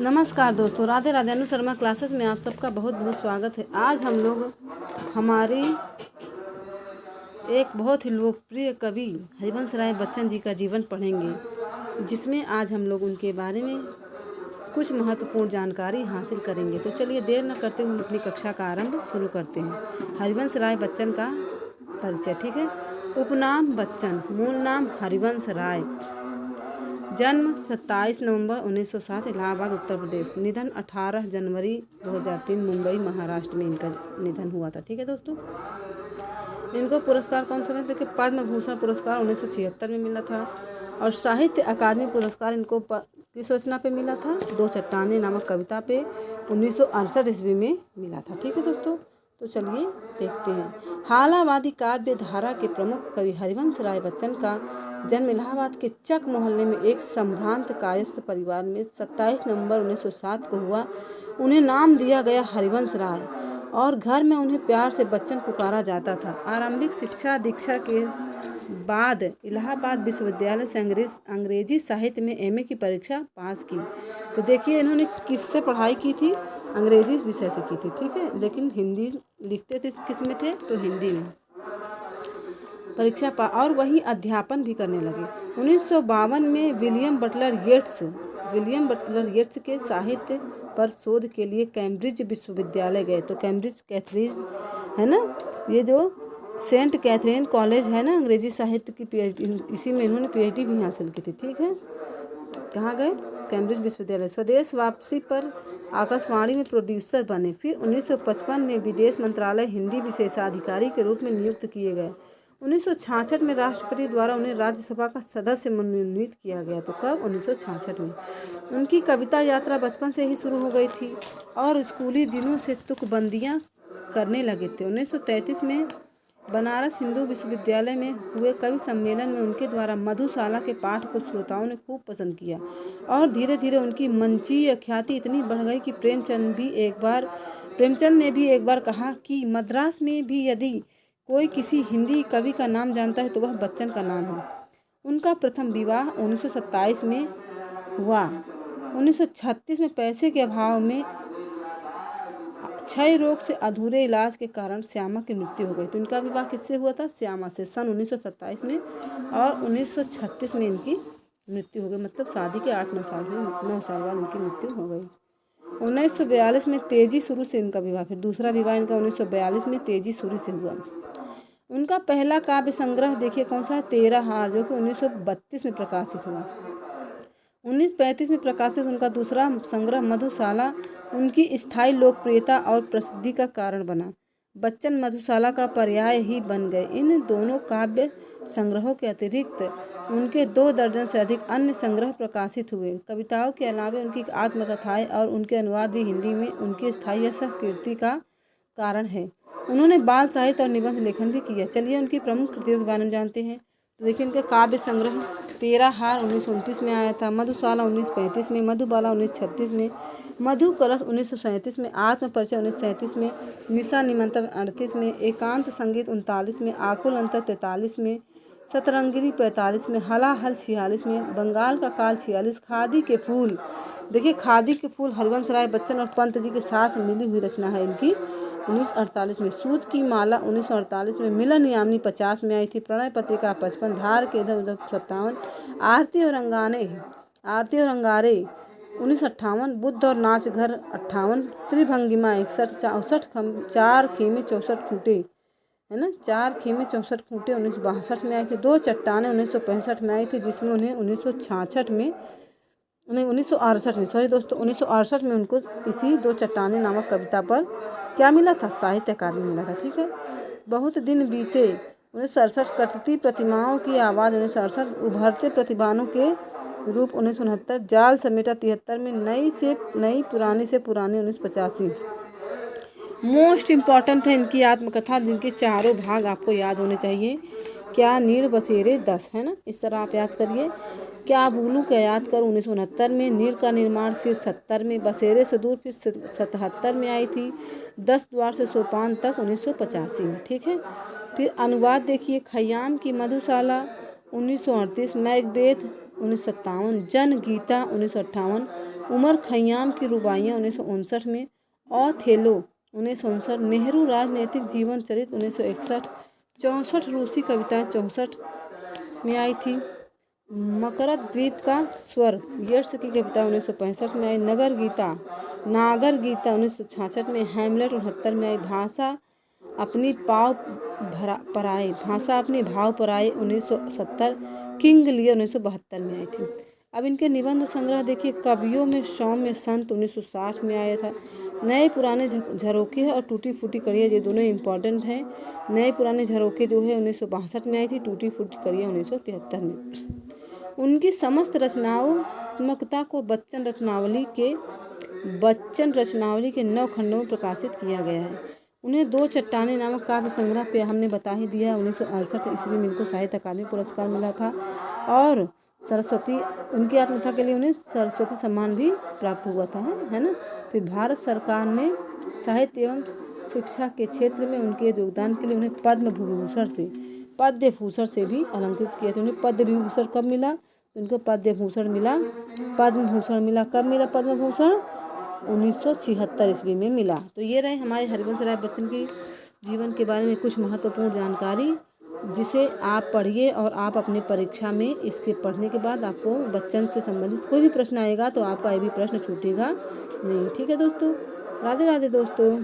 नमस्कार दोस्तों, राधे राधे। अनु शर्मा क्लासेस में आप सबका बहुत बहुत स्वागत है। आज हम लोग हमारी एक बहुत ही लोकप्रिय कवि हरिवंश राय बच्चन जी का जीवन पढ़ेंगे, जिसमें आज हम लोग उनके बारे में कुछ महत्वपूर्ण जानकारी हासिल करेंगे। तो चलिए देर न करते हुए हम अपनी कक्षा का आरंभ शुरू करते हैं। हरिवंश राय बच्चन का परिचय, ठीक है। उपनाम बच्चन, मूल नाम हरिवंश राय। जन्म 27 नवंबर 1907 इलाहाबाद उत्तर प्रदेश। निधन 18 जनवरी 2003 मुंबई महाराष्ट्र में इनका निधन हुआ था, ठीक है दोस्तों। इनको पुरस्कार कौन सा मिला? देखिए, पद्म भूषण पुरस्कार 1976 में मिला था और साहित्य अकादमी पुरस्कार इनको किस रचना पे मिला था? दो चट्टानें नामक कविता पे 1968 ईस्वी में मिला था, ठीक है दोस्तों। तो चलिए देखते हैं। हालावादी काव्य धारा के प्रमुख कवि हरिवंश राय बच्चन का जन्म इलाहाबाद के चक मोहल्ले में एक संभ्रांत कायस्थ परिवार में 27 नवंबर 1907 को हुआ। उन्हें नाम दिया गया हरिवंश राय और घर में उन्हें प्यार से बच्चन पुकारा जाता था। आरंभिक शिक्षा दीक्षा के बाद इलाहाबाद विश्वविद्यालय से अंग्रेजी साहित्य में एमए की परीक्षा पास की। तो देखिए, इन्होंने किससे पढ़ाई की थी? अंग्रेजी विषय से की थी, ठीक है। लेकिन हिंदी लिखते थे किस में थे? तो हिंदी में परीक्षा और वही अध्यापन भी करने लगे। 1952 में विलियम बटलर येट्स के साहित्य पर शोध के लिए कैम्ब्रिज विश्वविद्यालय गए। तो कैम्ब्रिज कैथरीन है ना, ये जो सेंट कैथरीन कॉलेज है ना, अंग्रेजी साहित्य की पीएचडी, इसी में इन्होंने पीएचडी भी हासिल की थी, ठीक है। कहाँ गए? कैम्ब्रिज विश्वविद्यालय। स्वदेश वापसी पर आकाशवाणी में प्रोड्यूसर बने। फिर 1955 में विदेश मंत्रालय हिंदी विशेषाधिकारी के रूप में नियुक्त किए गए। 1966 में राष्ट्रपति द्वारा उन्हें राज्यसभा का सदस्य मनोनीत किया गया। तो कब? 1966 में। उनकी कविता यात्रा बचपन से ही शुरू हो गई थी और स्कूली दिनों से तुकबंदियाँ करने लगे थे। 1933 में बनारस हिंदू विश्वविद्यालय में हुए कवि सम्मेलन में उनके द्वारा मधुशाला के पाठ को श्रोताओं ने खूब पसंद किया और धीरे धीरे उनकी मंचीय ख्याति इतनी बढ़ गई कि प्रेमचंद ने भी एक बार कहा कि मद्रास में भी यदि कोई किसी हिंदी कवि का नाम जानता है तो वह बच्चन का नाम है। उनका प्रथम विवाह 1927 में हुआ। 1936 में पैसे के अभाव में क्षय रोग से अधूरे इलाज के कारण श्यामा की मृत्यु हो गई। तो इनका विवाह किससे हुआ था? श्यामा से, सन 1927 में, और 1936 में इनकी मृत्यु हो गई। मतलब शादी के 8-9 साल हुए, 9 साल बाद इनकी मृत्यु हो गई। 1942 में तेजी शुरू से इनका विवाह, फिर दूसरा विवाह इनका 1942 में तेजी शुरू से हुआ। उनका पहला काव्य संग्रह देखिए कौन सा है? 13 हार, जो कि 1932 में प्रकाशित हुआ। 1935 में प्रकाशित उनका दूसरा संग्रह मधुशाला उनकी स्थायी लोकप्रियता और प्रसिद्धि का कारण बना। बच्चन मधुशाला का पर्याय ही बन गए। इन दोनों काव्य संग्रहों के अतिरिक्त उनके 2 दर्जन से अधिक अन्य संग्रह प्रकाशित हुए। कविताओं के अलावा उनकी आत्मकथाएं और उनके अनुवाद भी हिंदी में उनकी स्थायी कीर्ति का कारण है। उन्होंने बाल साहित्य और निबंध लेखन भी किया। चलिए उनकी प्रमुख कृतियों के बारे में जानते हैं। तो देखिए, इनका काव्य संग्रह 13 हार 1929 में आया था, मधुशाला 1935 में, मधुबाला 1936 में, मधु कलश 1937 में, आत्म परिचय 1937 में, निशा निमंत्रण 38 में, एकांत संगीत 39 में, आकुल अंतर 43 में, सतरंगिनी 45 में, हलाहल 46 में, बंगाल का काल 46, खादी के फूल। देखिए, खादी के फूल हरिवंश राय बच्चन और पंत जी के साथ मिली हुई रचना है इनकी। 1948 में सूत की माला 1948 में, मिलन यामिनी 50 में आई थी, प्रणय पत्रिका 55, धार के इधर उधर 57, आरती और अंगारे 1958, बुद्ध और नाच घर 58, त्रिभंगिमा 61, 64 4 खेमे 64 खूंटे है ना, 4 खेमे 64 खूंटे 1962 में आई थी। 2 चट्टानें 1965 में आई थी, जिसमें उन्हें 1968 में 1968 में उनको इसी 2 चट्टानें नामक कविता पर क्या मिला था? साहित्य अकादमी मिला था, ठीक है। बहुत दिन बीते 1967, कटती प्रतिमाओं की आवाज़ 1968, उभरते प्रतिभानों के रूप 1969, जाल समेटा 73 में, नई पुरानी से पुरानी 1985। मोस्ट इम्पॉर्टेंट है इनकी आत्मकथा, जिनके चारों भाग आपको याद होने चाहिए। क्या नीड़ बसेरे 10 है ना, इस तरह आप याद करिए। क्या भूलूं क्या याद करूं 1969 में, नीड़ का निर्माण फिर 70 में, बसेरे से दूर फिर 77 में आई थी, 10 द्वार से सोपान तक 1985 में, ठीक है। फिर अनुवाद देखिए, खयाम की मधुशाला 1938, मैकबेथ 1957, जन गीता 1958, उमर खयाम की रुबाइयाँ 1959 में, ओथेलो 1959, नेहरू राजनीतिक जीवन चरित्र 1961, 64 रूसी कविताएं 64 में आई थी, मकरद्वीप का स्वर यर्स की कविता 1965 में आई, नागर गीता 1966 में, हैमलेट 69 में आई, भाषा अपनी भाव पर आए 1970, किंग लियर 1972 में आई थी। अब इनके निबंध संग्रह देखिए, कवियों में सौम्य संत 1960 में आया था, नए पुराने झरोखे और टूटी फूटी कड़ियाँ, ये दोनों इम्पॉर्टेंट हैं। नए पुराने झरोखे जो है 1962 में आई थी, टूटी फूटी कड़ियाँ 1973 में। उनकी समस्त रचनात्मकता को बच्चन रचनावली के 9 खंडों में प्रकाशित किया गया है। उन्हें 2 चट्टानें नामक काव्य संग्रह पे हमने बता ही दिया, 1968 ईस्वी में इनको साहित्य अकादमी पुरस्कार मिला था, और सरस्वती उनकी आत्मकथा के लिए उन्हें सरस्वती सम्मान भी प्राप्त हुआ था, है ना। फिर भारत सरकार ने साहित्य एवं शिक्षा के क्षेत्र में उनके योगदान के लिए उन्हें पद्म भूषण से भी अलंकृत किया था। उन्हें पद्म विभूषण कब मिला? उनको पद्म भूषण मिला। कब मिला पद्म भूषण? 1976 ईस्वी में मिला। तो ये रहे हमारे हरिवंश राय बच्चन के जीवन के बारे में कुछ महत्वपूर्ण जानकारी, जिसे आप पढ़िए और आप अपने परीक्षा में इसके पढ़ने के बाद आपको बच्चन से संबंधित कोई भी प्रश्न आएगा तो आपका ये भी प्रश्न छूटेगा नहीं। ठीक है दोस्तों, राधे राधे दोस्तों।